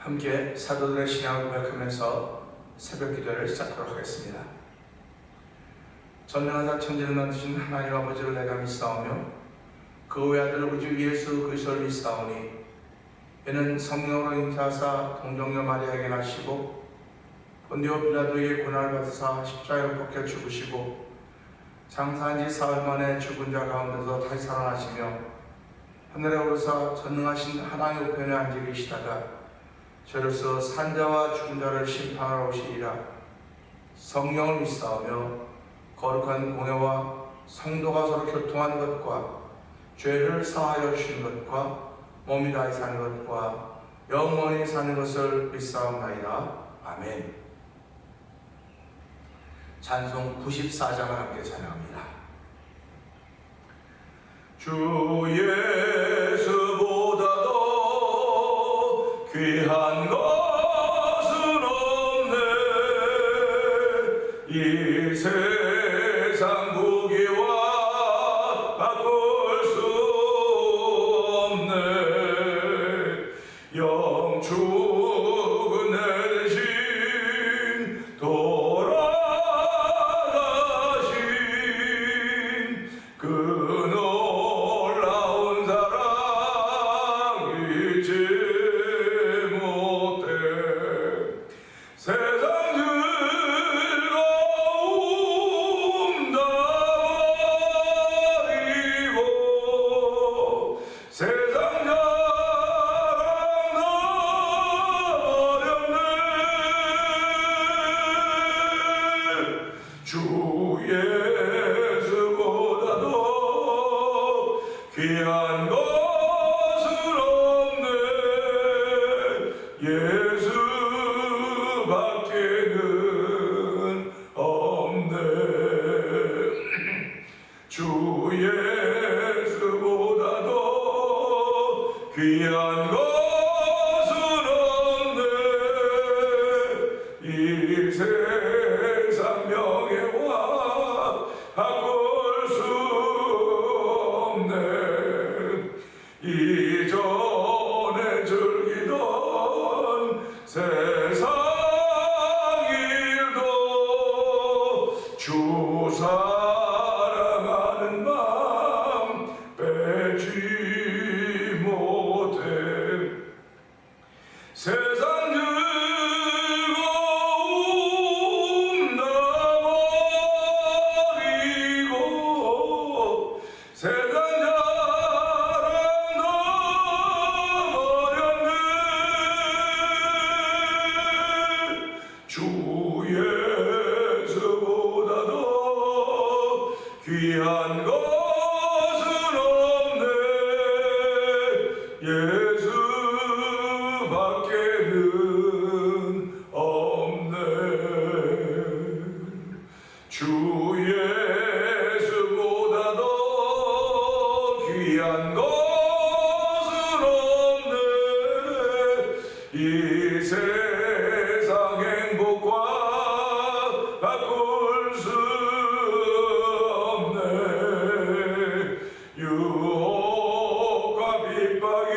함께 사도들의 신앙을 고백하면서 새벽 기도를 시작하도록 하겠습니다. 전능하사 천지를 만드신 하나님 아버지를 내가 믿사오며 그 외아들 우주 예수 그리스도를 믿사오니 이는 성령으로 잉태하사 동정녀 마리아에게 나시고 본디오 빌라도에게 고난을 받으사 십자가에 못 박혀 죽으시고 장사한 지 사흘 만에 죽은 자 가운데서 다시 살아나시며 하늘에 오르사 전능하신 하나님 우편에 앉아 계시다가 저로서 산자와 죽은 자를 심판하러 오시리라. 성령을 믿사오며 거룩한 공회와 성도가 서로 교통하는 것과 죄를 사하여 주시는 것과 몸이 다히 사는 것과 영원히 사는 것을 믿사옵나이다. 아멘. 찬송 94장을 함께 찬양합니다. 주 예수보다도 귀한 것은 없네. 이 세상 무기와 바꿀 수 없네. 영축은 내 대신 돌아가신 그 놀라운 사랑 잊지 못해. 세상 즐거움 다 버리고 세상 자랑 다 버렸네. 주 예수보다도 귀한 것은 없네. 예수밖에는 없네. 주 예수보다도 귀한 것은 없네. 이 세상 명예와 바꿀 수 없네. 이전에 즐기던 세상 일도 주 사랑하는 마음 빼지 못해. 세상 즐거움 다 버리고 세상 자랑 다 버렸네. 주 예수보다도 귀한 것은 없네. 예수밖에는 없네. 주 예수보다도 귀한 것은 없네. 이 세상 행복과 바꿀 수 없네. 유혹과 핍박이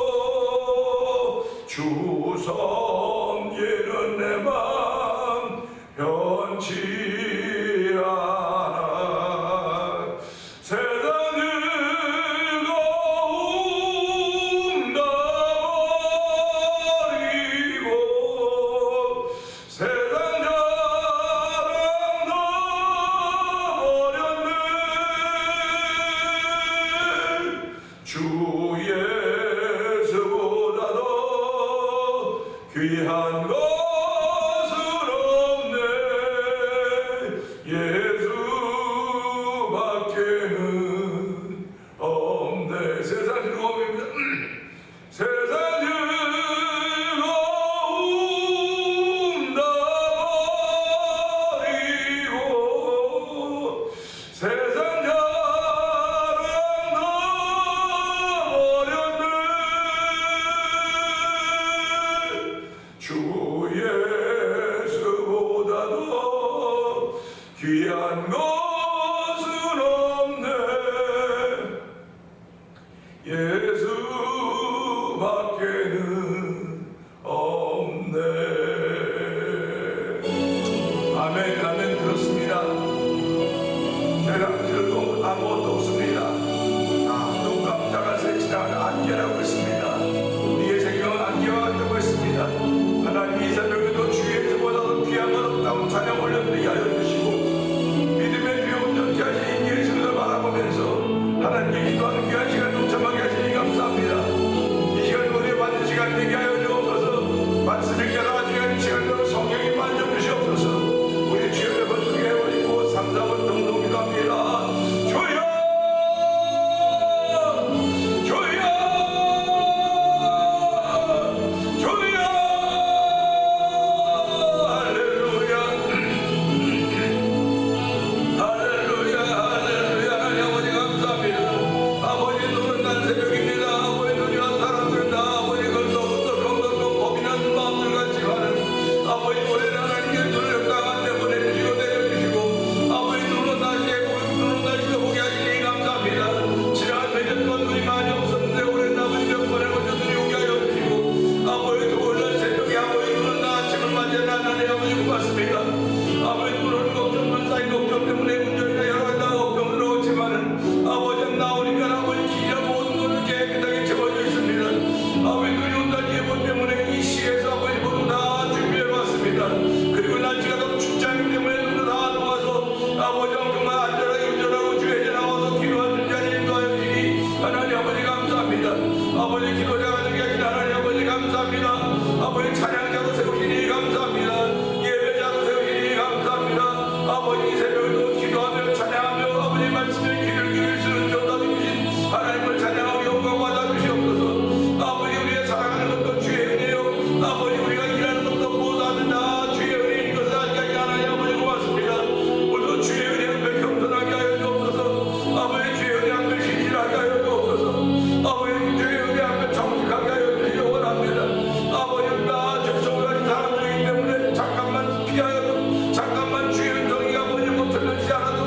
몰려와도 주 섬기는 내 맘 변치 않아. 세상 즐거움 다 버리고 세상 자랑 다 버렸네. 주 예수보다도 귀한 것은 없네. 예수밖에는 없네. 세상 즐거움입니다. 세상 즐거움 다 버리고 세상 자랑 다 버렸네. 주 예수밖에는 없네. 아멘, 아멘. 그렇습니다. 세상 즐거운 아무것도 없습니다. 눈 깜짝할 새 지나가는 안개라고 했습니다. 우리의 생명은 안개와 같다고 했습니다. 하나님 이 새벽에도 주의 주보다도 귀한 것 없다고 찬양 올려드리게 하여 주시고, 믿음의 주여 온전케 하시니 예수를 바라보면서 하나님께 기도하는 귀한 시간 동참하게 하시니 감사합니다. 이 시간 은혜 받는 시간 되게 하여 주옵소서. 말씀을 깨달아지는 시간으로 성령이 만져주시옵소서. 우리 주여 번두게 해버리고 3, 4번 동동 기도합니다. 주여, 주여, 주여. 할렐루야, 할렐루야, 할렐루야. 하나님 아버지 감사합니다. 아버지 눈은 난 새벽입니다. 아버지 눈이 한 사람들은 다 아버지 걸떡걸떡 겁먹고 겁이 나는 마음들 같지만은 아버지 오늘 하나님께 눈을 강한데 보내주시고 내려주시고 아버지 눈은 다시에 보고 눈은 다시에 보게 하시니 감사합니다. 지난 몇년 동안 눈이 많이 없었는데 올해 아버지 몇 번에 걸쳐 눈이 오게 하여 주시고 아버지 토요일날 새벽에 아버지 눈은 나 아침을 맞이하는 하나님 아버지 고맙습니다. 아버지 눈은 걱정, 눈 쌓인 걱정 때문에 운전이나 여러 가지 다 걱정스러웠지만은 아버지 나오니까 아버지 기자 모든 눈을 깨끗하게 채워져 있습니다. 아버지 눈이 온다는 예보 때문에 이 시에서 아버지 모두 다 준비해왔습니다. 그리고 날씨가 더 춥지 않기 때문에 눈도 다 녹아서 아버지 정말 안전하게 운전하고 주회에 나와서 기도하는 자리에 인도하여 주시니 하나님 아버지 감사합니다. 아버지 기도자가 되게 하신 하나님 아버지 감사합니다. 아버지 찬양자로 세우시니 감사합니다. 예배자로 세우시니 감사합니다. 아버지 이 새벽에도 기도하며 찬양하며 아버지 말씀에 귀를 기울일 수 있는 조다 주신 하나님을 찬양하고 영광 받아 주시옵소서. 아버지 우리의 사랑하는 것도 주의 은혜요, 아버지 우리가 일하는 것도 무엇하든 다 주의 은혜인 것을 알게 하나님 아버지 고맙습니다. 오늘도 주의 은혜 앞에 겸손하게 하여 주옵소서. 아버지 주의 은혜 앞에 신실하게 하여 주옵소서. 아버지 주의 은혜 앞에 정직하게 하여 주시기 원합니다. 아버지 다 적성을 가진 사람들이기 때문에 잠깐만 피하여도 잠깐만 주의 음성이 아버지 못 들리지 않아도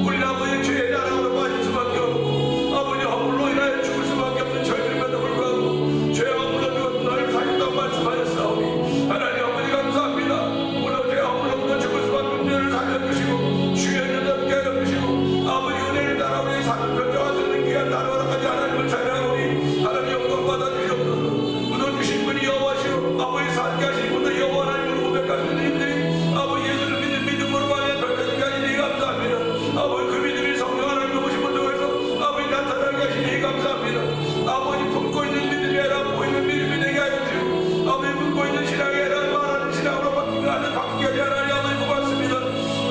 우리 아버지 주의 나라로 빠질 수밖에 없고 아버지 허물로 인하여 죽을 수밖에 없는 저희들임에도 불구하고 죄와 허물로 죽었던 너를 살렸다고 말씀하셨사오니 하나님 아버지 감사합니다. 오늘 죄와 허물로 죽을 수밖에 없는 저를 살려주시고 주의 은혜를 얻게 하여 주시고 아버지 은혜를 따라 우리 삶을 펼쳐가시는 귀한 나라까지 하나님을 찬양하오니 하나님 영광 받아 주시옵소서. 오늘 주신 분이 여호와시오, 아버지 살게 하신 분들 여호와 하나님을 고백하시는 이들이 아버지 예수를 믿는 믿음으로 말해 펼쳐지게 하시니 감사합니다. 아버지 그 믿음이 성령 하나님 오신 분들에서 아버지 나타나게 하시니 감사합니다. 아버지 품고 있는 믿음이 아니라 보이는 믿음이 되게 하여 주시고 아버지 품고 있는 신앙이 아니라 말하는 신앙으로 바뀌게 하는 바뀌게 하지 하나님 아버지 고맙습니다.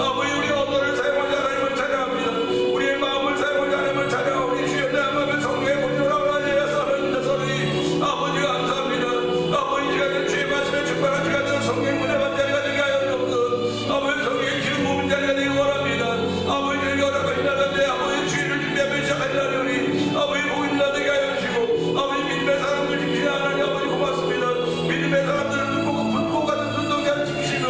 아버지 우리 언어를 사용하지 하나님을 찬양합니다. 우리의 마음을 사용하지 하나님을 찬양하오니 주여 내 마음을 성령의 본조라고 하시려 서른이 아버지 감사합니다. 아버지 시간에 주의 말씀에 충만한 시간에 성령 문에 받는 자리가 되게 하여 주옵소서. 아버지 성령의 기름 부은 자리가 되기 원합니다. 아버지 저희가 허락하신 날인데 아버지 주의를 준비하며 시작한 날이오니 아버지 복임 나되게 하여 주시고 아버지 믿음의 사람들 지키시는 하나님 아버지 고맙습니다. 믿음의 사람들을 눈보고 불보고 같은 눈동자 지키시며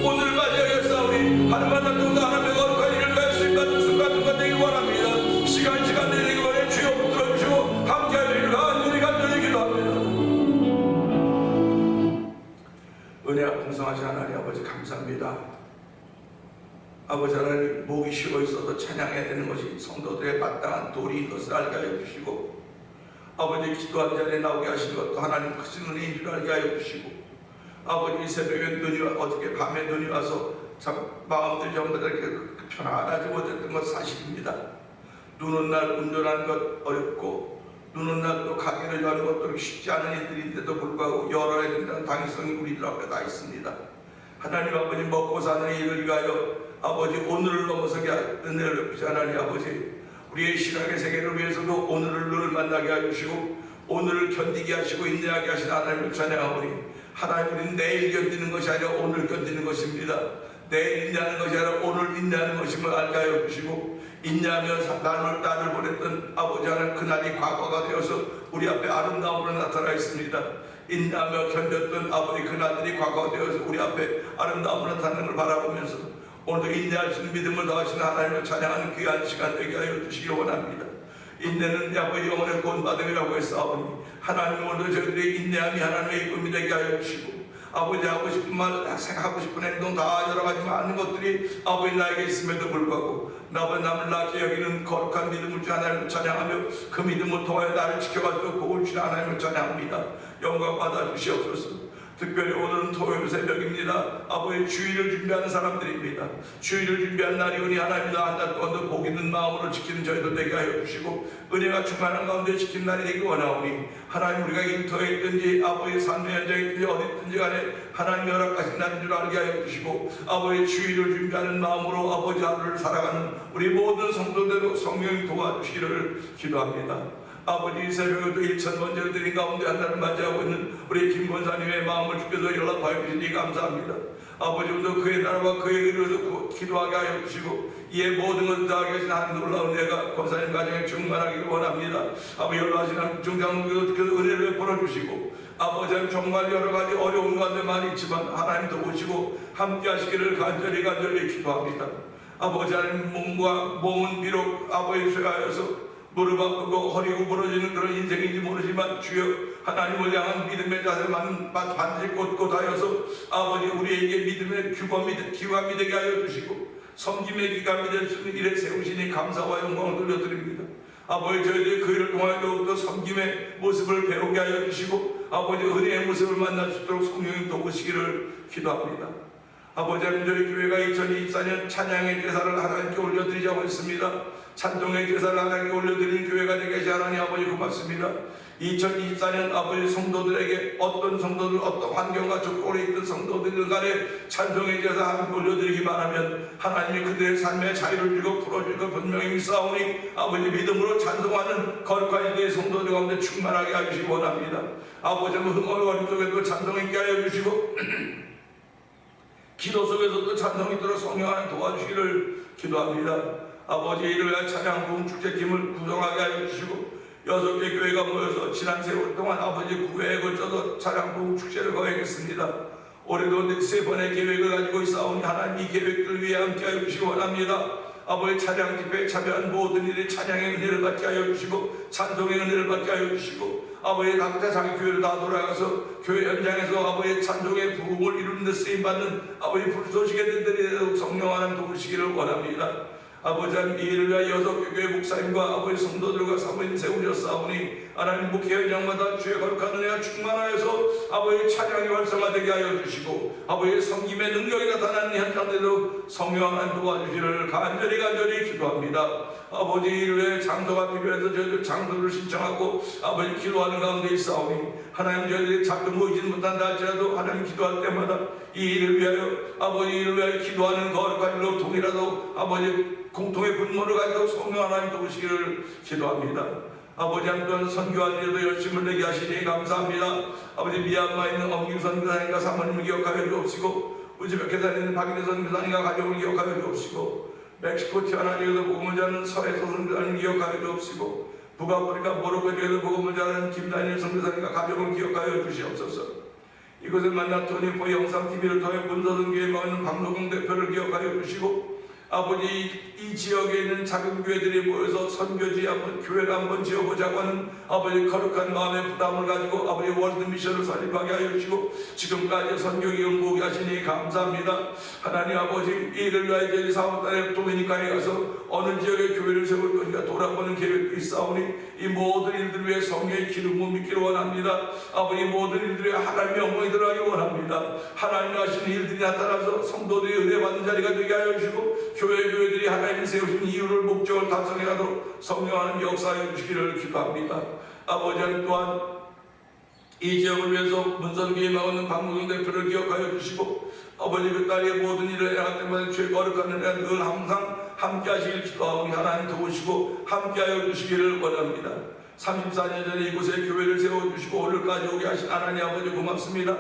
오늘을 맞이하겠사오니 하루만 날동다 하나님의 거룩한 일을 갈 수 있는 순간순간 되기 원합니다. 시간 되기 원해 주여 붙들어주시고 함께하여 주시길 간절히 간절히 기도합니다. 은혜가 풍성하신 하나님 아버지 감사합니다. 아버지 하나님 목이 쉬어 있어도 찬양해야 되는 것이 성도들의 마땅한 도리인 것을 알게 하여 주시고 아버지 기도한 자리에 나오게 하신 것도 하나님 크신 은혜인 줄 알게 하여 주시고 아버지 이 새벽에 눈이 어저께 밤에 눈이 와서 참 마음들이 전부 다 이렇게 편안하지 못했던 것 사실입니다. 눈 오는 날 운전하는 것 어렵고 눈 오는 날 또 가게를 여는 것도 쉽지 않은 일들인데도 불구하고 열어야 된다는 당위성이 우리들 앞에 다 있습니다. 하나님 아버지 먹고 사는 일을 위하여 아버지 오늘을 넘어서게 은혜를 베푸시 하나님 아버지 우리의 신앙의 세계를 위해서도 오늘을 늘 만나게 하시고 오늘을 견디게 하시고 인내하게 하신 하나님을 찬양하오니 하나님 우리는 내일 견디는 것이 아니라 오늘 견디는 것입니다. 내일 인내하는 것이 아니라 오늘 인내하는 것임을 알게 하여 주시고 인내하며 나를 보냈던 아버지 하나님 그날이 과거가 되어서 우리 앞에 아름다움으로 나타나 있습니다. 인내하며 견뎠던 아버지 그날들이 과거가 되어서 우리 앞에 아름다움으로 나타나는 걸 바라보면서 오늘도 인내할 수 있는 믿음을 더하시는 하나님을 찬양하는 귀한 시간 되게 하여 주시기 원합니다. 인내는 아버지 영혼의 본받음이라고 했사오니 하나님 오늘 저희들의 인내함이 하나님의 이쁨이 되게 하여 주시고 아버지 하고 싶은 말, 생각하고 싶은 행동 다 여러 가지 많은 것들이 아버지 나에게 있음에도 불구하고 남을 낮게 여기는 거룩한 믿음을 주 하나님을 찬양하며 그 믿음을 통하여 나를 지켜가지고 복을 주신 하나님을 찬양합니다. 영광 받아 주시옵소서. 특별히 오늘은 토요일 새벽입니다. 아버지 주일을 준비하는 사람들입니다. 주일을 준비한 날이 오니 하나님이다 한 달 동안도 복 있는 마음으로 지키는 저희도 되게 하여 주시고 은혜가 충만한 가운데 지키는 날이 되기 원하오니 하나님 우리가 일터에 있든지 아버지 삶의 현장에 있든지 어디 있든지 간에 하나님 허락하신 날인 줄 알게 하여 주시고 아버지 주일을 준비하는 마음으로 아버지 하루를 살아가는 우리 모든 성도들도 성령이 도와주시기를 기도합니다. 아버지 새벽에도 1,000번째를 드린 가운데 한 달을 맞이하고 있는 우리 김 권사님의 마음을 주께서 연락하여 주시니 감사합니다. 아버지 오늘도 그의 나라와 그의 의를 기도하게 하여 주시고 이에 모든 것을 다하게 하신 하나님 놀라운 은혜가 권사님 가정에 충만하기를 원합니다. 아버지 연락하시는 중장님께서 주께서 은혜를 베풀어 주시고 아버지 하나님 정말 여러 가지 어려운 가운데 많이 있지만 하나님도 오시고 함께 하시기를 간절히 기도합니다. 아버지 하나님 몸은 비록 아버지 쇠하여서 무릎 아프고 허리 구부러지는 그런 인생인지 모르지만 주여 하나님을 향한 믿음의 자세만 반드시 꼿꼿하여서 아버지 우리에게 믿음의 기감이 되게 하여 주시고 섬김의 기감이 될 수 있는 일에 세우시니 감사와 영광을 돌려드립니다. 아버지 저희들이 그 일을 통하여 더욱더 섬김의 모습을 배우게 하여 주시고 아버지 은혜의 모습을 만날 수 있도록 성령님 도우시기를 기도합니다. 아버지 하나님 저희 교회가 2024년 찬양의 제사를 하나님께 올려드리자고 했습니다. 찬송의 제사를 하나님께 올려드리는 교회가 되게 하시 하나님 아버지 고맙습니다. 2024년 아버지 성도들에게 어떤 성도들 어떤 환경과 조건에 있던 성도들 간에 찬송의 제사 하나님께 올려드리기 바라면 하나님이 그들의 삶의 자유를 주고 풀어주고 분명히 믿사오니 아버지 믿음으로 찬송하는 거룩한 이들의 성도들 가운데 충만하게 해주시기 원합니다. 아버지 흥얼거림 속에도 찬송 있게 하여 주시고 기도 속에서도 찬송이 들어 성령 하나님 도와주시기를 기도합니다. 아버지 일요일 찬양 부흥 축제팀을 구성하게 하여 주시고 6개 교회가 모여서 지난 세월 동안 아버지 9회에 걸쳐서 찬양 부흥 축제를 거행했습니다. 올해도 3번의 계획을 가지고 있사오니 하나님 이 계획들을 위해 함께 하여 주시기 원합니다. 아버지 찬양 집회에 참여한 모든 일이 찬양의 은혜를 받게 하여 주시고 찬송의 은혜를 받게 하여 주시고 아버지 각자 자기 교회를 다 돌아가서 교회 현장에서 아버지 찬송의 부흥을 이루는 데 쓰임받는 아버지 불쏘시게 된들이 성령 하나님 도우시기를 원합니다. 아버지 하나님 이 일을 위하여 6개 교회 목사님과 아버지 성도들과 사모님 세우셨사오니 하나님 목회 현장마다 주의 거룩한 은혜가 충만하여서 아버지 찬양이 활성화되게 하여 주시고 아버지 성김의 능력이 나타나는 현장들도 성령 하나님 도와주시기를 간절히 기도합니다. 아버지 이를 위해 장소가 필요해서 저희들 장소를 신청하고 아버지 기도하는 가운데 있사오니 하나님 저희들이 자꾸 모이지는 못한다 할지라도 하나님 기도할 때마다 이 일을 위하여 아버지 이를 위하여 기도하는 거룩한 일로 동이라도 아버지 공통의 분모를 가지고 성령 하나님 도우시기를 기도합니다. 아버지 한편 선교한 일에도 열심을 내게 하시니 감사합니다. 아버지 미얀마에 있는 엄김 선교사님과 사모님을 기억하여 주옵시고 우즈베키스탄에 있는 박인혜 선교사님과 가족을 기억하여 주옵시고 멕시코 티아나주에서 복음을 전하는 서해서 선교사님을 기억하여 주옵시고 북아프리카 모로코주에서 복음을 전하는 김다니엘 선교사님과 가족을 기억하여 주시옵소서. 이곳에 만난 토니포 영상TV를 통해 문서선교에 모이는 박노경 대표를 기억하여 주시고 아버지 이 지역에 있는 작은 교회들이 모여서 선교지 한번 교회를 한번 지어보자고 하는 아버지 거룩한 마음의 부담을 가지고 아버지 월드미션을 설립하게 하여 주시고 지금까지 선교기을 모으게 하시니 감사합니다. 하나님 아버지 이 일을 위하여 저희 4월달에 도미니카에 가서 어느 지역에 교회를 세울 것인가 돌아보는 계획도 있사오니 이 모든 일들을 위해 성령의 기름을 믿기를 원합니다. 아버지 모든 일들에 하나님의 영광이 들어가기 원합니다. 하나님이 하시는 일들이 나타나서 성도들이 은혜받는 자리가 되게 하여 주시고 교회들이 하나님이 세우신 이유를 목적을 달성해가도록 성령 하나님 역사해 주시기를 기도합니다. 아버지 하나님 또한 이 지역을 위해서 문선교에 나오는 박노경 대표를 기억하여 주시고 아버지 그 딸의 모든 일을 해나갈 때마다 주의 거룩한 은혜가 늘 항상 함께 하시길 기도하오니 하나님 도우시고 함께 하여 주시기를 원합니다. 34년 전에 이곳에 교회를 세워주시고 오늘까지 오게 하신 하나님 아버지 고맙습니다.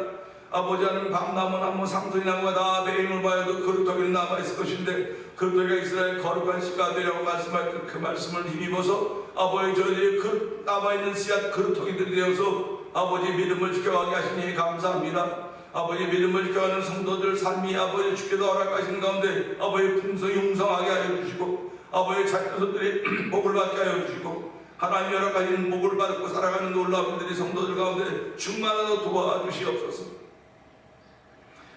아버지 하나님 밤나무 상선이나무가 다 배임을 봐야도 그루터기는 남아있을 것인데 그루터기가 이스라엘 거룩한 씨가 되라고 말씀할 그 말씀을 힘입어서 아버지 저희들이 그 남아있는 씨앗 그루터기들이 되어서 아버지 믿음을 지켜가게 하시니 감사합니다. 아버지 믿음을 지켜가는 성도들 삶이 아버지 주께서 허락하시는 가운데 아버지 풍성히 웅성하게 하여 주시고 아버지 자녀들이 복을 받게 하여 주시고 하나님 여러 가지 복을 받고 살아가는 놀라운 분들이 성도들 가운데 충만하도록 도와주시옵소서.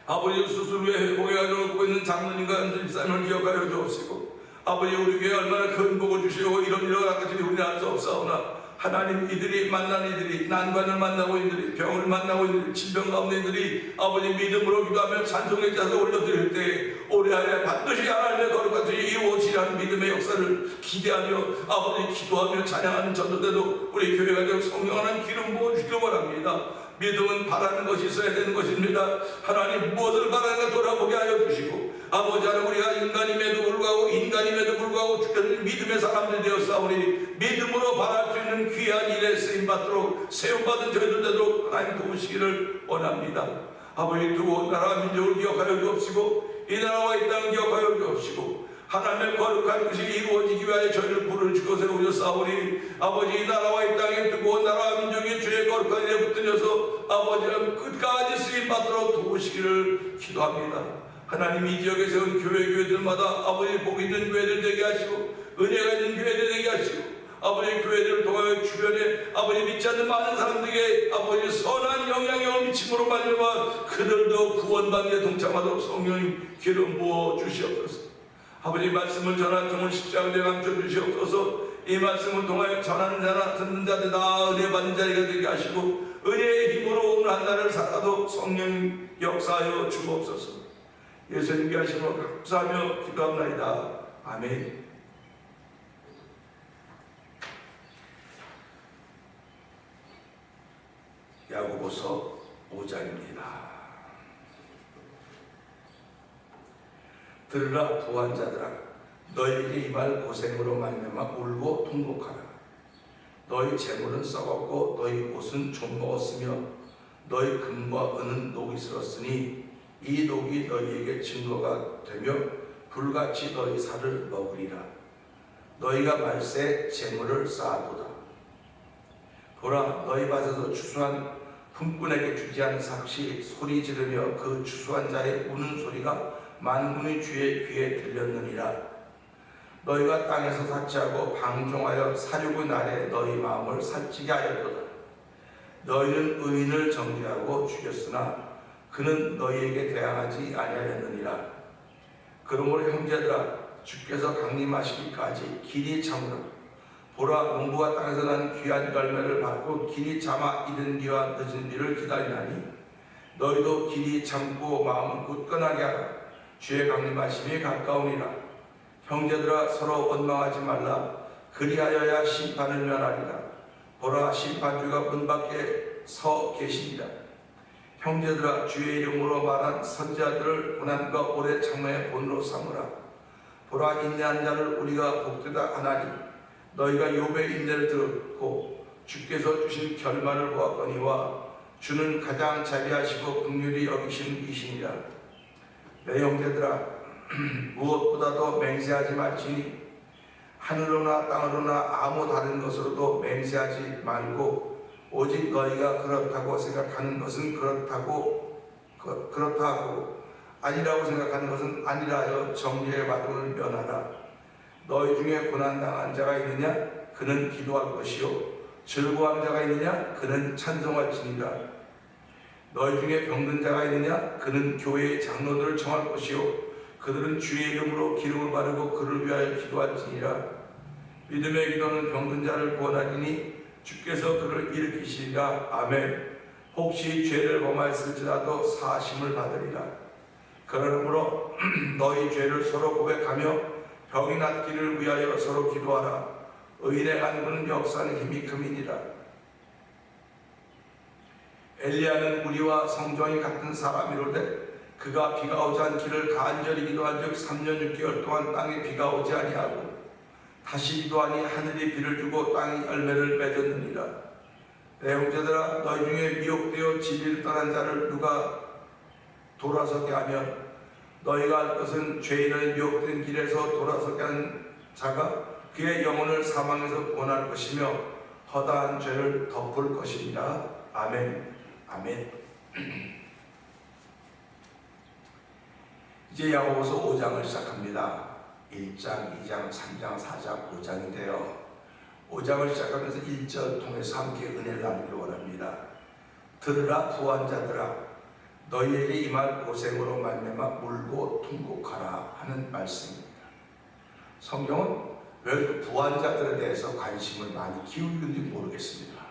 아버지 수술 후에 회복해 가지고 있는 장로님과 집사님을 기억하여 주옵시고, 아버지 우리 교회에 얼마나 큰 복을 주시고 이런 같이 우리는 알 수 없사오나 하나님 이들이 만난 이들이 난관을 만나고 이들이 병을 만나고 이들이 질병 가운데 이들이 아버지 믿음으로 기도하며 찬송의 자세 올려드릴 때 올해 안에 반드시 하나님의 거룩한 뜻이 이루어지라는 믿음의 역사를 기대하며 아버지 기도하며 찬양하는 전도대로 우리 교회가 되고 성령 하나님 기름 부어주시기 바랍니다. 믿음은 바라는 것이 있어야 되는 것입니다. 하나님 무엇을 바라는가 돌아보게 하여 주시고, 아버지 하나님 우리가 인간임에도 불구하고 주께서 믿음의 사람들이 되었사오니 믿음으로 바랄 수 있는 귀한 일에 쓰임받도록 세움받은 저희들 되도록 하나님 도우시기를 원합니다. 아버지 두 나라와 민족을 기억하여 주옵시고 이 나라와 이 땅을 기억하여 주옵시고 하나님의 거룩한 것이 이루어지기 위하여 저희를 불을 주고 세우셨사오니 아버지 이 나라와 이 땅에 두고 나라와 민족이 주의 거룩한 일에 붙들려서 아버지는 끝까지 쓰임받도록 도우시기를 기도합니다. 하나님 이 지역에 세운 교회들마다 아버지 복 있는 교회들 되게 하시고 은혜가 있는 교회들 되게 하시고 아버지 교회들을 통하여 주변에 아버지 믿지 않는 많은 사람들에게 아버지 선한 영향력을 미침으로 말미암아 그들도 구원받는 데 동참하도록 성령님 기름 부어 주시옵소서. 아버지 말씀을 전한 종을 십자가에 감춰 주시옵소서. 이 말씀을 통하여 전하는 자나 듣는 자들 다 은혜 받는 자리가 되게 하시고 은혜의 힘으로 오늘 한 날을 살아도 성령 역사하여 주옵소서. 예수님께 하시고 감사하며 기도합나이다. 아멘. 야고보서 5장입니다. 들으라 부한 자들아, 너희에게 임할 고생으로 말미암아 울고 통곡하라. 너희 재물은 썩었고 너희 옷은 좀 먹었으며 너희 금과 은은 녹이 슬었으니 이 녹이 너희에게 증거가 되며 불같이 너희 살을 먹으리라. 너희가 말세 재물을 쌓아도다. 보라, 너희 밭에서 추수한 품꾼에게 주지 않은 삭시 소리 지르며 그 추수한 자의 우는 소리가 만군의 주의 귀에 들렸느니라. 너희가 땅에서 사치하고 방종하여 사륙의 날에 너희 마음을 살찌게 하였도다. 너희는 의인을 정죄하고 죽였으나 그는 너희에게 대항하지 아니하였느니라. 그러므로 형제들아, 주께서 강림하시기까지 길이 참으라. 보라, 농부가 땅에서 난 귀한 열매를 받고 길이 참아 이른 비와 늦은 비를 기다리나니 너희도 길이 참고 마음을 굳건하게 하라. 주의 강림하심이 가까우니라. 형제들아, 서로 원망하지 말라. 그리하여야 심판을 면하리라. 보라, 심판주가 문 밖에 서 계시니라. 형제들아, 주의 이름으로 말한 선지자들을 고난과 오래 참음의 본으로 삼으라. 보라, 인내한 자를 우리가 복되다 하나니 너희가 욥의 인내를 들었고 주께서 주신 결말을 보았거니와 주는 가장 자비하시고 긍휼히 여기시는 이시니라. 내 형제들아, 무엇보다도 맹세하지 말지니 하늘로나 땅으로나 아무 다른 것으로도 맹세하지 말고 오직 너희가 그렇다고 생각하는 것은 그렇다고 아니라고 생각하는 것은 아니라 하여 정죄의 받음을 면하라. 너희 중에 고난당한 자가 있느냐? 그는 기도할 것이요 즐거워한 자가 있느냐? 그는 찬송할지니라. 너희 중에 병든 자가 있느냐? 그는 교회의 장로들을 청할 것이요 그들은 주의 이름으로 기름을 바르고 그를 위하여 기도할지니라. 믿음의 기도는 병든 자를 구원하리니 주께서 그를 일으키시리라. 아멘. 혹시 죄를 범하였을지라도 사하심을 받으리라. 그러므로 너희 죄를 서로 고백하며 병이 낫기를 위하여 서로 기도하라. 의인의 간구는 역사하는 힘이 금이니라. 엘리야는 우리와 성정이 같은 사람이로되 그가 비가 오지 않기를 간절히 기도한 즉 3년 6개월 동안 땅에 비가 오지 아니하고 다시 기도하니 하늘이 비를 주고 땅이 열매를 맺었느니라. 내 형제들아, 너희 중에 미혹되어 진리를 떠난 자를 누가 돌아서게 하면 너희가 할 것은 죄인을 미혹된 길에서 돌아서게 하는 자가 그의 영혼을 사망에서 구원할 것이며 허다한 죄를 덮을 것이니라. 아멘. 아멘. 이제 야고보서 5장을 시작합니다. 1장, 2장, 3장, 4장, 5장인데요. 5장을 시작하면서 1절 통해서 함께 은혜를 나누기 원합니다. 들으라 부한 자들아, 너희에게 임할 고생으로 말미암아 울고 통곡하라 하는 말씀입니다. 성경은 왜 이렇게 부한 자들에 대해서 관심을 많이 기울이는지 모르겠습니다.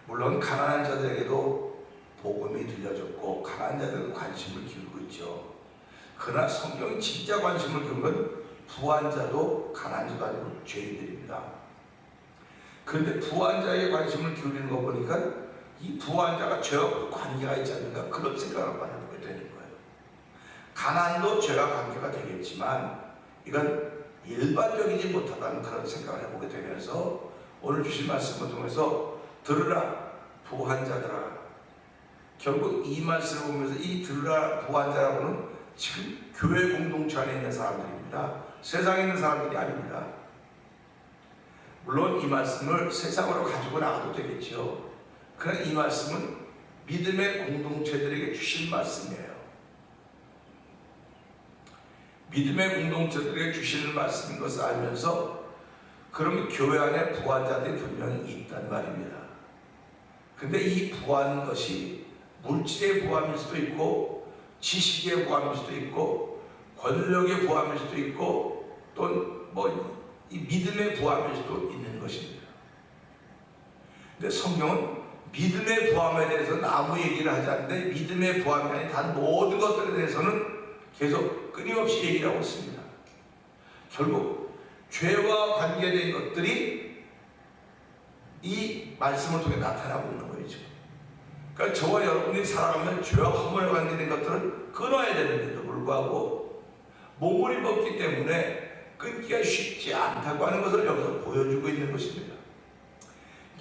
물론 가난한 자들에게도 복음이 들려졌고 가난한 자들에게도 관심을 기울이고 있죠. 그러나 성경이 진짜 관심을 기울인 건 부한 자도 가난한 자도 아니고 죄인들입니다. 그런데 부한 자에게 관심을 기울이는 거 보니까 이 부한 자가 죄와 관계가 있지 않는가 그런 생각을 한번 해보게 되는 거예요. 가난도 죄와 관계가 되겠지만 이건 일반적이지 못하다는 그런 생각을 해보게 되면서 오늘 주신 말씀을 통해서 들으라 부한 자들아, 결국 이 말씀을 보면서 이 들으라 부한 자라고는 지금 교회 공동체 안에 있는 사람들입니다. 세상에 있는 사람들이 아닙니다. 물론 이 말씀을 세상으로 가지고 나가도 되겠죠. 그러나 이 말씀은 믿음의 공동체들에게 주신 말씀이에요. 믿음의 공동체들에게 주시는 말씀인 것을 알면서 그러면 교회 안에 부한 자들이 분명히 있단 말입니다. 근데 이 부한 것이 물질의 부함일 수도 있고 지식의 부함일 수도 있고 권력의 부함일 수도 있고 또 이 믿음의 부함일 수도 있는 것입니다. 근데 성경은 믿음의 부함에 대해서는 아무 얘기를 하지 않는데 믿음의 부함이 아닌 다른 모든 것들에 대해서는 계속 끊임없이 얘기를 하고 있습니다. 결국 죄와 관계된 것들이 이 말씀을 통해 나타나고 있는 거죠. 그러니까 저와 여러분이 살아가면 죄와 허물에 관계된 것들은 끊어야 되는데도 불구하고 몸을 입었기 때문에 끊기가 쉽지 않다고 하는 것을 여기서 보여주고 있는 것입니다.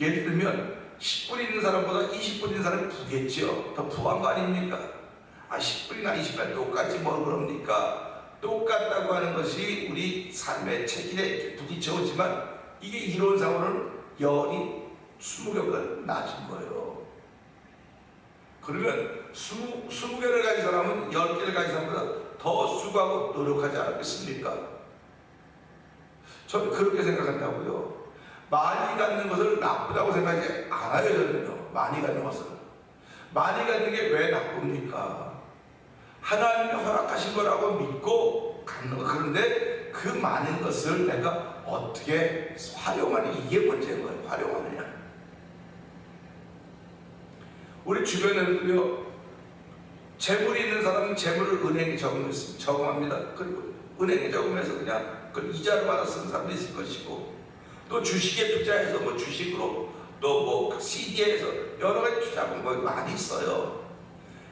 예를 들면 10불 있는 사람보다 20불 있는 사람이 부겠죠. 더 부한 거 아닙니까? 10불이나 20불 똑같이 뭘 그럽니까? 똑같다고 하는 것이 우리 삶의 체질에 부딪혀 오지만 이게 이론상으로는 열이 20개보다 낮은 거예요. 그러면 20개를 가진 사람은 10개를 가진 사람보다 더 수고하고 노력하지 않았겠습니까? 저는 그렇게 생각한다고요. 많이 갖는 것을 나쁘다고 생각하지 않아요. 저는요. 많이 갖는 것을. 많이 갖는 게 왜 나쁩니까? 하나님이 허락하신 거라고 믿고 갖는 거. 그런데 그 많은 것을 내가 어떻게 활용하느냐, 이게 문제인 거예요. 활용하느냐. 우리 주변에도요, 재물이 있는 사람은 재물을 은행에 저금합니다. 그리고 은행에 저금해서 그냥 그 이자를 받아 쓰는 사람도 있을 것이고, 또 주식에 투자해서 뭐 주식으로 또 뭐 CD에서 여러 가지 투자하는 거 많이 있어요.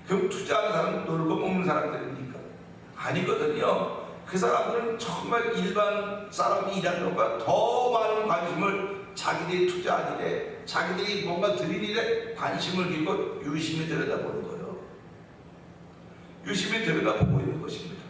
그럼 투자하는 사람은 놀고 먹는 사람들입니까? 아니거든요. 그 사람들은 정말 일반 사람이 일하는 것보다 더 많은 관심을 자기들이 투자한 일에, 자기들이 뭔가 드린 일에 관심을 기울이고 유심히 들여다보는 거예요. 유심히 들여다보고 있는 것입니다.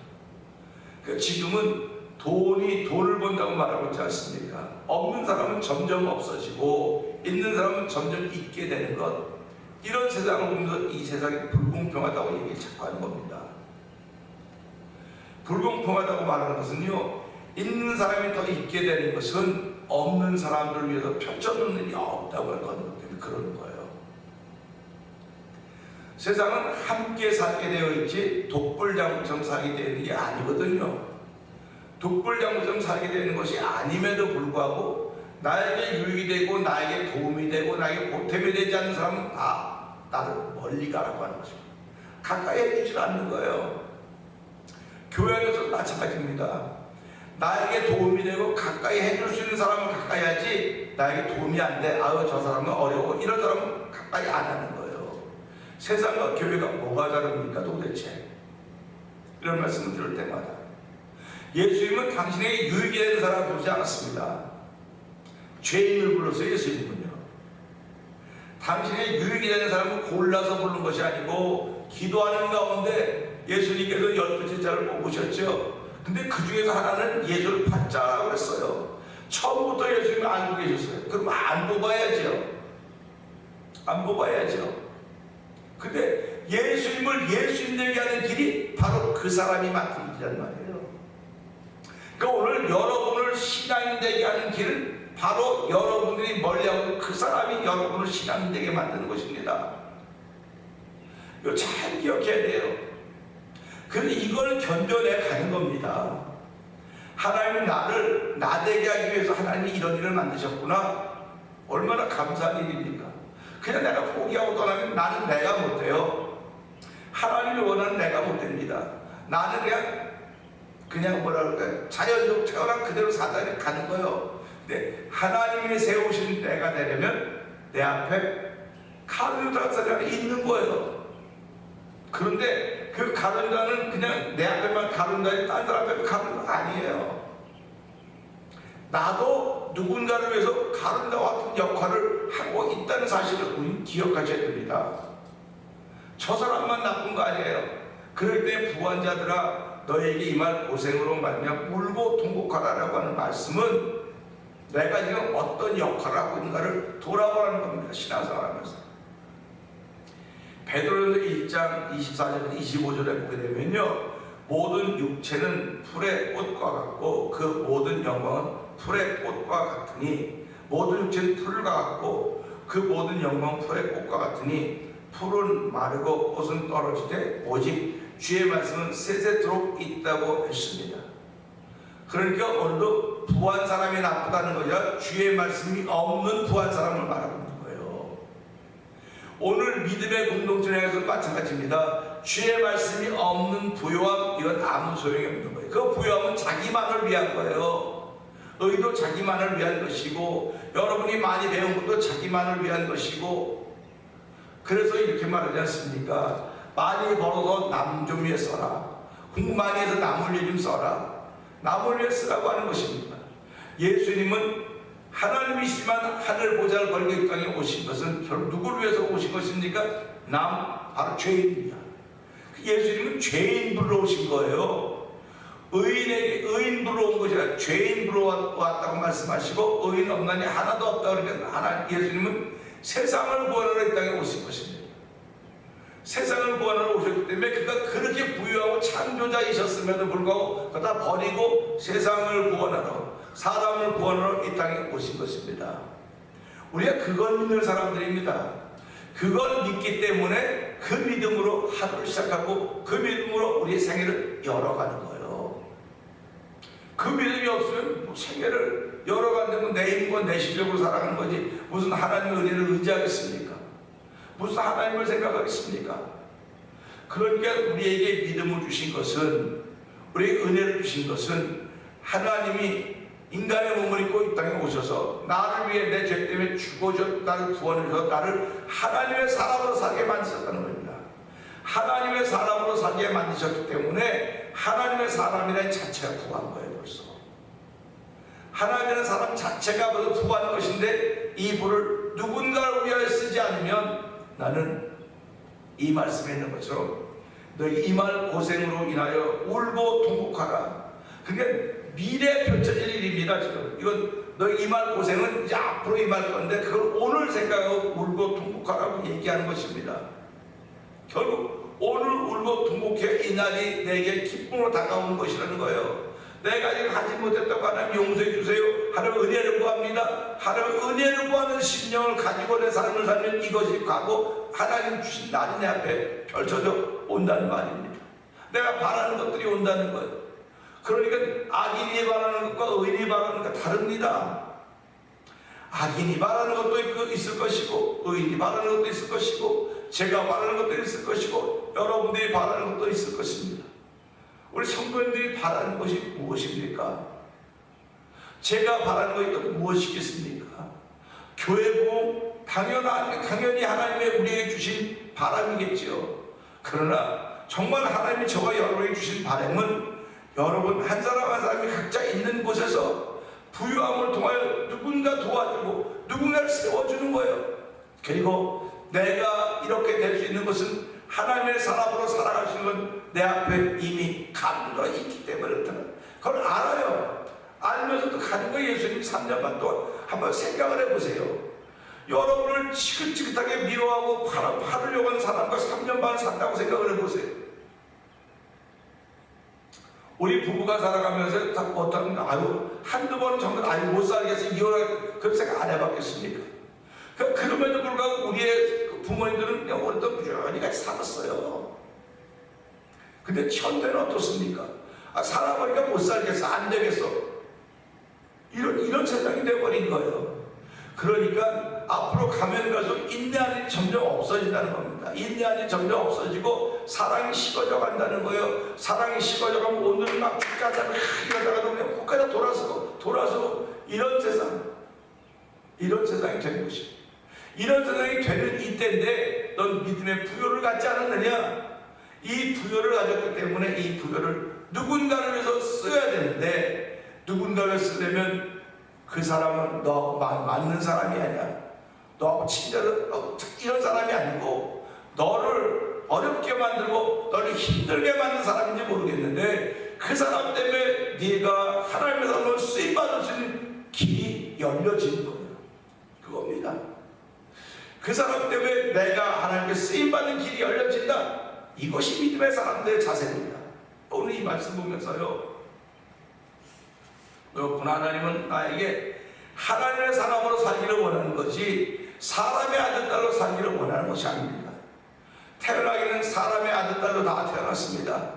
그러니까 지금은 돈을 번다고 말하고 있지 않습니까? 없는 사람은 점점 없어지고 있는 사람은 점점 있게 되는 것, 이런 세상을 보면서 이 세상이 불공평하다고 얘기를 자꾸 하는 겁니다. 불공평하다고 말하는 것은요, 있는 사람이 더 있게 되는 것은 없는 사람들을 위해서 펼쳐놓는 일이 없다고 하는 것 때문에 그러는 거예요. 세상은 함께 살게 되어 있지 독불장구처럼 살게 되는 게 아니거든요. 독불장구처럼 살게 되는 것이 아님에도 불구하고 나에게 유익이 되고 나에게 도움이 되고 나에게 보탬이 되지 않는 사람은 다 나를 멀리 가라고 하는 것입니다. 가까이 해주지 않는 거예요. 교회 안에서도 마찬가지입니다. 나에게 도움이 되고 가까이 해줄 수 있는 사람은 가까이 하지, 나에게 도움이 안 돼, 아유 저 사람은 어려워, 이런 사람은 가까이 안 하는 거예요. 세상과 교회가 뭐가 다릅니까 도대체? 이런 말씀을 들을 때마다 예수님은 당신에게 유익이 되는 사람을 부르지 않았습니다. 죄인을 불러서 예수님은요, 당신에게 유익이 되는 사람을 골라서 부르는 것이 아니고 기도하는 가운데 예수님께서 12제자를 뽑으셨죠. 근데 그 중에서 하나는 예수를 받자라고 그랬어요. 처음부터 예수님을 알고 계셨어요. 그럼 안 뽑아야죠. 안 뽑아야죠. 근데 예수님을 예수님 되게 하는 길이 바로 그 사람이 맡은 길이란 말이에요. 그러니까 오늘 여러분을 신앙인 되게 하는 길은 바로 여러분들이 멀리하고 그 사람이 여러분을 신앙인 되게 만드는 것입니다. 이거 잘 기억해야 돼요. 그런데 이걸 견뎌내 가는 겁니다. 하나님이 나를 나되게 하기 위해서 하나님이 이런 일을 만드셨구나. 얼마나 감사한 일입니까? 그냥 내가 포기하고 떠나면 나는 내가 못돼요. 하나님이 원하는 내가 못됩니다. 나는 그냥 뭐라 그럴까요? 자연적으로 태어난 그대로 사단에 가는 거예요. 근데 하나님이 세우신 내가 되려면 내 앞에 가룟유다가 있는 거예요. 그런데 그 가룟유다는 그냥 내 앞에만 가룟유다지 딴 사람 앞에 가룟유다가 아니에요. 나도 누군가를 위해서 가룟유다와 같은 역할을 하고 있다는 사실을 우리는 기억하셔야 됩니다. 저 사람만 나쁜 거 아니에요. 그럴 때 부한자들아 너에게 임할 고생으로 말미암아 울고 통곡하라라고 하는 말씀은 내가 지금 어떤 역할을 하고 있는가를 돌아보라는 겁니다. 신앙생활하면서. 베드로전서 1장 24절에서 25절에 보게 되면요, 모든 육체는 풀의 꽃과 같고 그 모든 영광은 풀의 꽃과 같으니, 모든 육체는 풀과 같고 그 모든 영광은 풀의 꽃과 같으니, 풀은 마르고 꽃은 떨어지되 오직 주의 말씀은 세세토록 있다고 했습니다. 그러니까 오늘도 부한 사람이 나쁘다는 거죠. 주의 말씀이 없는 부한 사람을 말하고 있는 거예요. 오늘 믿음의 공동체에서 마찬가지입니다. 주의 말씀이 없는 부요함, 이건 아무 소용이 없는 거예요. 그 부요함은 자기만을 위한 거예요. 의도 자기만을 위한 것이고, 여러분이 많이 배운 것도 자기만을 위한 것이고, 그래서 이렇게 말하지 않습니까? 많이 벌어서 남 좀 위해 써라. 공부 많이 해서 남을 위해 좀 써라. 남을 위해 쓰라고 하는 것입니다. 예수님은 하나님이시지만 하늘 보좌를 버리고 이 땅에 오신 것은 결국 누구를 위해서 오신 것입니까? 바로 죄인입니다. 예수님은 죄인 불러오신 거예요. 의인에게 의인 불러온 것이 아니라 죄인 불러왔다고 말씀하시고, 의인 없나니 하나도 없다. 그러니까 예수님은 세상을 구원하러 이 땅에 오신 것입니다. 세상을 구원하러 오셨기 때문에 그가 그렇게 부유하고 창조자이셨음에도 불구하고 그다 버리고 세상을 구원하러, 사람을 구원하러 이 땅에 오신 것입니다. 우리가 그걸 믿는 사람들입니다. 그걸 믿기 때문에 그 믿음으로 하루를 시작하고 그 믿음으로 우리의 생애를 열어가는 거예요. 그 믿음이 없으면 생애를 열어가는데 내 힘과 내 실력으로 살아가는 거지 무슨 하나님의 은혜를 의지하겠습니까? 무슨 하나님을 생각하겠습니까? 그러니까 우리에게 믿음을 주신 것은, 우리에게 은혜를 주신 것은 하나님이 인간의 몸을 입고 이 땅에 오셔서 나를 위해 내 죄 때문에 죽어져 나를 구원해서 나를 하나님의 사람으로 살게 만드셨다는 겁니다. 하나님의 사람으로 살게 만드셨기 때문에 하나님의 사람이라는 자체가 부한 거예요. 벌써 하나님이라는 사람 자체가 벌써 부한 것인데, 이 부를 누군가를 위하여 쓰지 않으면 나는 이 말씀에 있는 것처럼 너희 이말 고생으로 인하여 울고 통곡하라. 그게 미래에 펼쳐질 일입니다. 지금 이건 너희 이말 고생은 이제 앞으로 임할 건데 그걸 오늘 생각하고 울고 통곡하라고 얘기하는 것입니다. 결국 오늘 울고 통곡해 이 날이 내게 기쁨으로 다가오는 것이라는 거예요. 내가 지금 하지 못했다고 하나님 용서해 주세요. 하나님 은혜를 구합니다. 하나님 은혜를 구하는 심령을 가지고 내 삶을 살면 이것이 가고 하나님 주신 날이 내 앞에 펼쳐져 온다는 말입니다. 내가 바라는 것들이 온다는 거예요. 그러니까 악인이 바라는 것과 의인이 바라는 것과 다릅니다. 악인이 바라는 것도 있을 것이고, 의인이 바라는 것도 있을 것이고, 제가 바라는 것도 있을 것이고, 여러분들이 바라는 것도 있을 것입니다. 우리 성도님들이 바라는 것이 무엇입니까? 제가 바라는 것이 무엇이겠습니까? 교회 부흥 당연히 하나님의 우리에게 주신 바람이겠지요. 그러나 정말 하나님이 저와 여러분에게 주신 바람은 여러분 한 사람 한 사람이 각자 있는 곳에서 부유함을 통하여 누군가 도와주고 누군가를 세워주는 거예요. 그리고 내가 이렇게 될 수 있는 것은 하나님의 사람으로 살아갈 수 있는 내 앞에 이미 감도가 있기 때문에 그걸 알아요. 알면서도 가는 거예요. 예수님 3년 반 동안 한번 생각을 해보세요. 여러분을 지긋지긋하게 미워하고 팔으려고 하는 사람과 3년 반을 산다고 생각을 해보세요. 우리 부부가 살아가면서 어떤 한두 번은 정말 못 살겠어 이혼할 그런 생각 안 해봤겠습니까? 그럼에도 불구하고 우리의 그 부모님들은 그냥 오랫동안 부지런히 같이 살았어요. 근데 현대는 어떻습니까? 살아보니까 못 살겠어, 안 되겠어. 이런 세상이 돼버린 거예요. 그러니까 앞으로 가면 갈수록 인내하는 점점 없어진다는 겁니다. 인내하는 점점 없어지고 사랑이 식어져 간다는 거예요. 사랑이 식어져 가면 오늘은 막 죽자다가 이러다가도 그냥 혹하다 돌아서 이런 세상이 되는 것입니다. 이런 세상이 되는 이때인데 넌 믿음의 부요를 갖지 않았느냐? 이 부요를 가졌기 때문에 이 부요를 누군가를 위해서 써야 되는데, 누군가를 쓰려면 그 사람은 너하고 맞는 사람이 아니야. 너하고 친절한 이런 사람이 아니고 너를 어렵게 만들고 너를 힘들게 만든 사람인지 모르겠는데 그 사람 때문에 네가 하나님의 사람으로 쓰임받을 수 있는 길이 열려지는 거예요. 그겁니다. 그 사람 때문에 내가 하나님께 쓰임받는 길이 열려진다. 이것이 믿음의 사람들의 자세입니다. 오늘 이 말씀 보면서요, 그렇구나, 하나님은 나에게 하나님의 사람으로 살기를 원하는 것이 사람의 아들 딸로 살기를 원하는 것이 아닙니다. 태어나기는 사람의 아들 딸로 다 태어났습니다.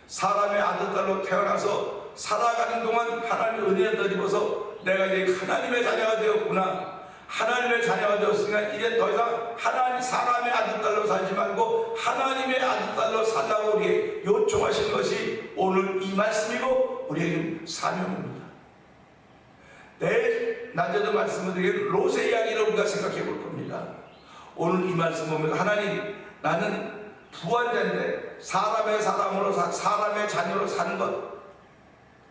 사람의 아들 딸로 태어나서 살아가는 동안 하나님의 은혜를 입어서 내가 이제 하나님의 자녀가 되었구나. 하나님의 자녀가 되었으니까 이제 더 이상 사람의 아들 딸로 살지 말고 하나님의 아들 딸로 살라고 우리에게 요청하신 것이 오늘 이 말씀이고 우리에게 사명입니다. 내일 낮에도 말씀을 드린 롯의 이야기를 우리가 생각해 볼 겁니다. 오늘 이 말씀 보면 하나님, 나는 부한자인데 사람의 사람으로 사람의 자녀로 사는 것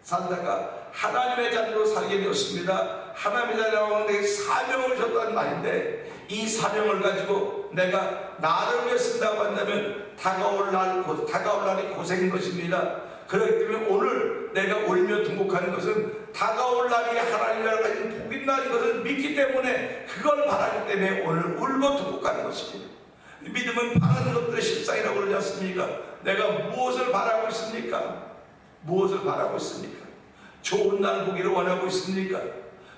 살다가 하나님의 자녀로 살게 되었습니다. 하나님의 자녀라고 내게 사명을 줬다는 말인데 이 사명을 가지고 내가 나를 위해 쓴다고 한다면 다가올 날이 고생인 것입니다. 그렇기 때문에 오늘 내가 울며 통곡하는 것은 다가올 날이 하나님이라고 하는 복인 날인 것을 믿기 때문에 그걸 바라기 때문에 오늘 울고 통곡하는 것입니다. 믿음은 바라는 것들의 실상이라고 그러지 않습니까? 내가 무엇을 바라고 있습니까? 무엇을 바라고 있습니까? 좋은 날 보기를 원하고 있습니까?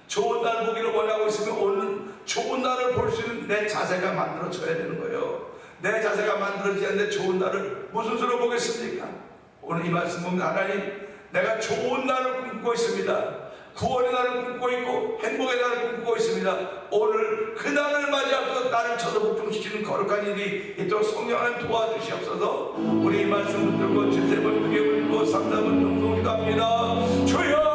좋은 날 보기를 원하고 있으면 오늘 좋은 날을 볼 수 있는 내 자세가 만들어져야 되는 거예요. 내 자세가 만들어지지 않는데 좋은 날을 무슨 수로 보겠습니까? 오늘 이 말씀 보면 하나님, 내가 좋은 날을 꿈꾸고 있습니다. 구원의 날을 꿈꾸고 있고 행복의 날을 꿈꾸고 있습니다. 오늘 그 날을 맞이하고 나를 저도복종시키는 거룩한 일이 있도록 성령 하나님 도와주시옵소서. 우리 이 말씀 붙들고 주세 번 크게 불고 3, 4번 동성이 갑니다. 주여